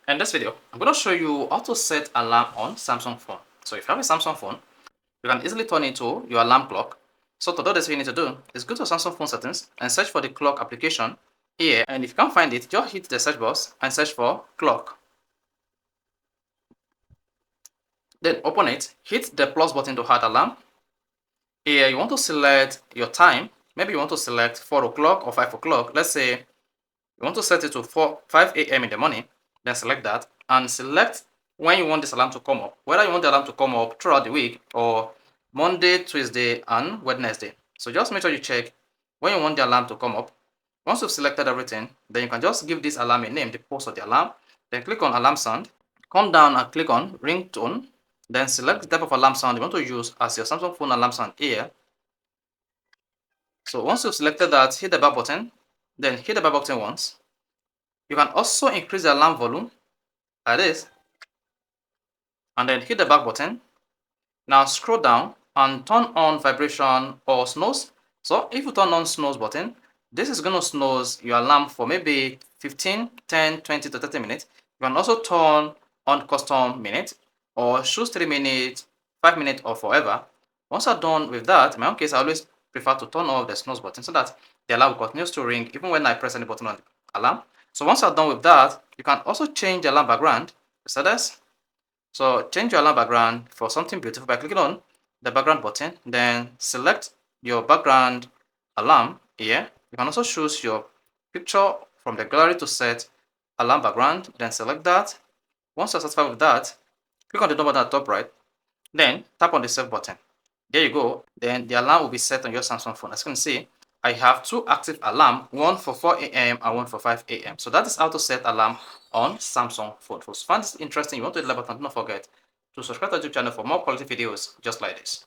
In this video, I'm going to show you how to set alarm on Samsung phone. So if you have a Samsung phone, you can easily turn it into your alarm clock. So to do this, what you need to do is go to Samsung phone settings and search for the clock application here. And if you can't find it, just hit the search box and search for clock. Then open it, hit the plus button to add alarm. Here you want to select your time. Maybe you want to select 4 o'clock or 5 o'clock. Let's say you want to set it to 5 a.m. in the morning. Then select that and select when you want this alarm to come up, whether you want the alarm to come up throughout the week or Monday, Tuesday, and Wednesday. So just make sure you check when you want the alarm to come up. Once you've selected everything, then you can just give this alarm a name, the post of the alarm. Then click on alarm sound, come down and click on ringtone. Then select the type of alarm sound you want to use as your Samsung phone alarm sound here. So once you've selected that, hit the back button, then hit the back button once. You can also increase the alarm volume like this, and then hit the back button. Now scroll down and turn on vibration or snooze. So if you turn on snooze button, this is going to snooze your alarm for maybe 15, 10, 20 to 30 minutes. You can also turn on custom minute or choose 3 minutes, 5 minutes or forever. Once I'm done with that, in my own case, I always prefer to turn off the snooze button so that the alarm continues to ring even when I press any button on the alarm. So once I'm done with that, you can also change the alarm background. So this. So change your alarm background for something beautiful by clicking on the background button, then select your background alarm here. You can also choose your picture from the gallery to set alarm background, then select that. Once you're satisfied with that, click on the number at the top right, then tap on the save button. There you go. Then the alarm will be set on your Samsung phone. As you can see, I have 2 active alarms, one for 4 a.m. and one for 5 a.m. So that is how to set alarm on Samsung phone. If you find this interesting, you want to hit the like button, don't forget to subscribe to the YouTube channel for more quality videos just like this.